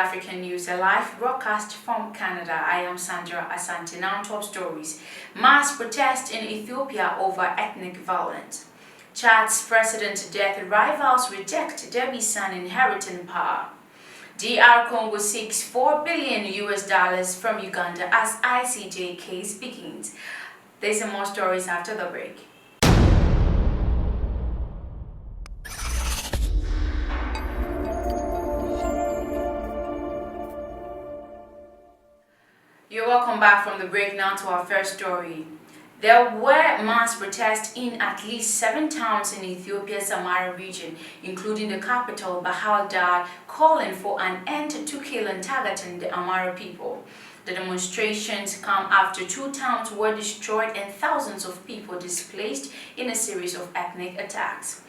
African News, a live broadcast from Canada. I am Sandra Asante. Now top stories. Mass protest in Ethiopia over ethnic violence. Chad's president death rivals reject Debby's son inheriting power. DR Congo seeks $4 billion from Uganda as ICJ case begins. There's some more stories after the break. You're welcome back from the break. Now to our first story. There were mass protests in at least 7 towns in Ethiopia's Amhara region, including the capital, Bahardar, calling for an end to kill and targeting the Amhara people. The demonstrations come after 2 towns were destroyed and thousands of people displaced in a series of ethnic attacks.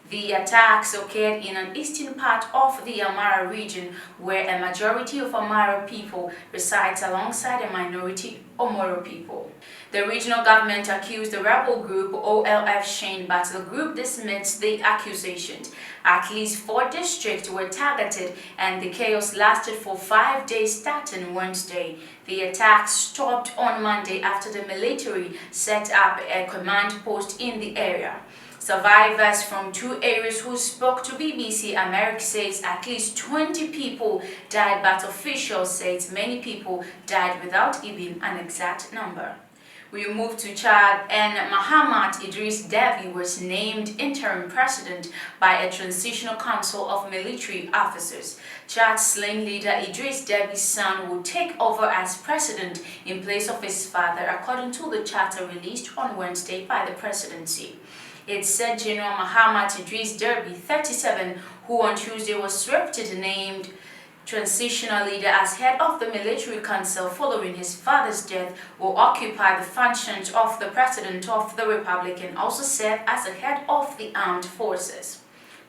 The attacks occurred in an eastern part of the Amhara region, where a majority of Amhara people resides alongside a minority Omoro people. The regional government accused the rebel group OLF Shane, but the group dismissed the accusations. At least 4 districts were targeted, and the chaos lasted for 5 days starting Wednesday. The attacks stopped on Monday after the military set up a command post in the area. Survivors from 2 areas who spoke to BBC America says at least 20 people died, but officials say many people died without even an exact number. We move to Chad, and Mahamat Idris Deby was named interim president by a transitional council of military officers. Chad's slain leader Idris Deby's son will take over as president in place of his father, according to the charter released on Wednesday by the presidency. It said General Mahamat Idris Deby, 37, who on Tuesday was swiftly named transitional leader as head of the military council following his father's death, will occupy the functions of the president of the republic and also serve as the head of the armed forces.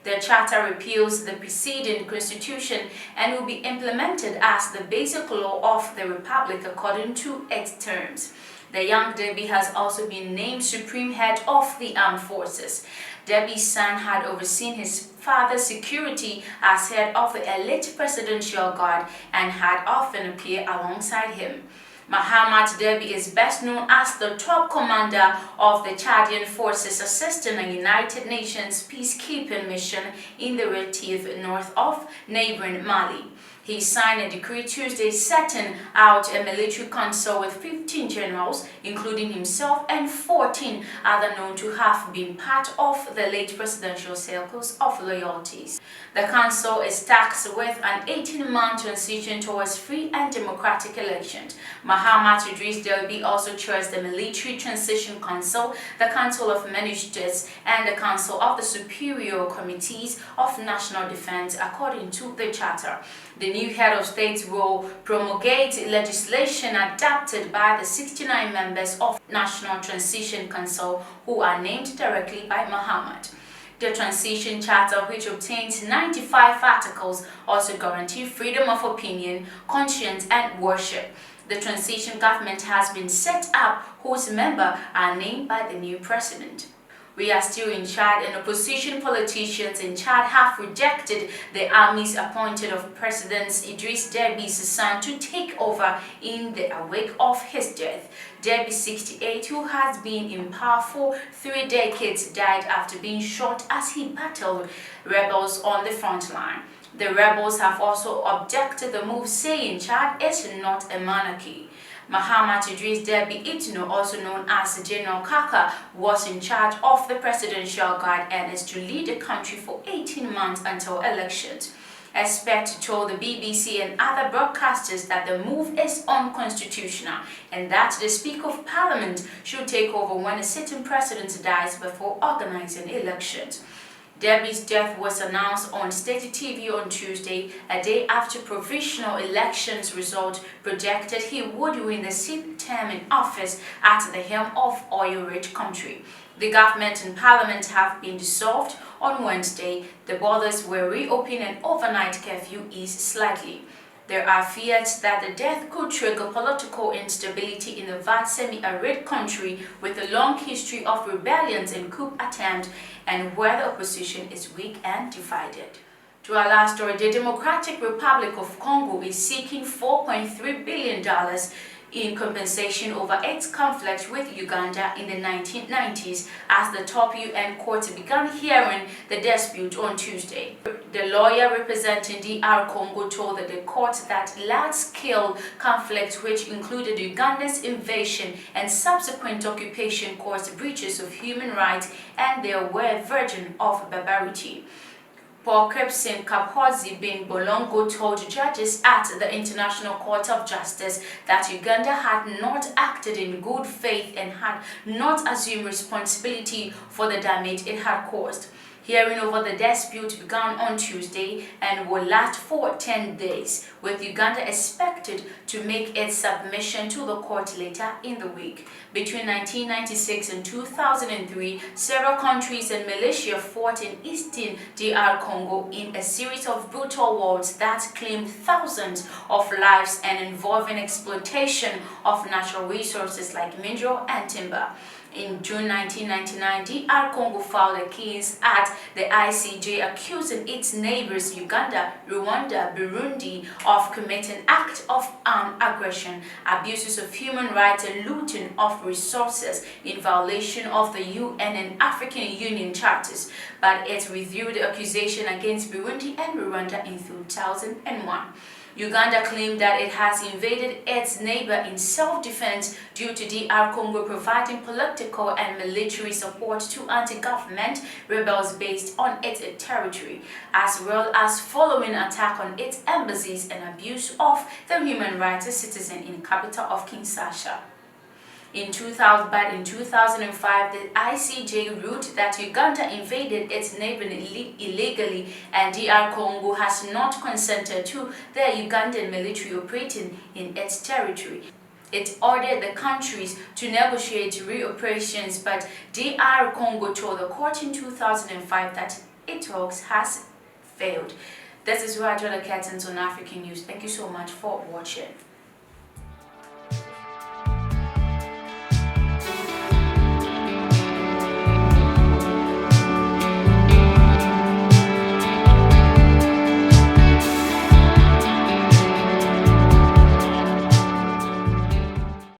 The charter repeals the preceding constitution and will be implemented as the basic law of the republic according to its terms. The young Deby has also been named supreme head of the armed forces. Deby's son had overseen his father's security as head of the elite presidential guard and had often appeared alongside him. Mahamat Deby is best known as the top commander of the Chadian forces assisting a United Nations peacekeeping mission in the Eritrea north of neighboring Mali. He signed a decree Tuesday setting out a military council with 15 generals, including himself, and 14 other known to have been part of the late presidential circles of loyalties. The council is tasked with an 18-month transition towards free and democratic elections. Mahamat Idris Deby also chairs the Military Transition Council, the Council of Ministers, and the Council of the Superior Committees of National Defense, according to the charter. The new head of state will promulgate legislation adopted by the 69 members of National Transition Council who are named directly by Mahamat. The Transition Charter, which obtains 95 articles, also guarantees freedom of opinion, conscience, and worship. The transition government has been set up, whose members are named by the new president. We are still in Chad, and opposition politicians in Chad have rejected the army's appointed of President Idris Deby's son to take over in the wake of his death. Deby, 68, who has been in power for 3 decades, died after being shot as he battled rebels on the front line. The rebels have also objected the move, saying Chad is not a monarchy. Mahamat Idris Deby Itno, also known as General Kaka, was in charge of the presidential guard and is to lead the country for 18 months until elections. Experts told the BBC and other broadcasters that the move is unconstitutional and that the Speaker of Parliament should take over when a sitting president dies before organizing elections. Deby's death was announced on state TV on Tuesday, a day after provisional elections results projected he would win the 6th term in office at the helm of oil-rich country. The government and parliament have been dissolved on Wednesday. The borders were reopened and overnight curfew eased slightly. There are fears that the death could trigger political instability in the vast semi-arid country with a long history of rebellions and coup attempts and where the opposition is weak and divided. To our last story, the Democratic Republic of Congo is seeking $4.3 billion in compensation over its conflict with Uganda in the 1990s as the top UN court began hearing the dispute on Tuesday. The lawyer representing DR Congo told the court that large-scale conflict, which included Uganda's invasion and subsequent occupation, caused breaches of human rights and they were version of barbarity. Paul Kripson Kapozi bin Bolongo told judges at the International Court of Justice that Uganda had not acted in good faith and had not assumed responsibility for the damage it had caused. Hearing over the dispute began on Tuesday and will last for 10 days, with Uganda expected to make its submission to the court later in the week. Between 1996 and 2003, several countries and militia fought in eastern DR Congo in a series of brutal wars that claimed thousands of lives and involving exploitation of natural resources like mineral and timber. In June 1999, DR Congo filed a case at the ICJ accusing its neighbors Uganda, Rwanda, Burundi of committing acts of armed aggression, abuses of human rights and looting of resources in violation of the UN and African Union charters, but it withdrew the accusation against Burundi and Rwanda in 2001. Uganda claimed that it has invaded its neighbor in self-defense due to DR Congo providing political and military support to anti-government rebels based on its territory, as well as following attack on its embassies and abuse of the human rights of citizens in the capital of Kinshasa. In 2005, the ICJ ruled that Uganda invaded its neighbor illegally and DR Congo has not consented to the Ugandan military operating in its territory. It ordered the countries to negotiate re-operations, but DR Congo told the court in 2005 that its talks has failed. This is where I draw the curtains on African news. Thank you so much for watching.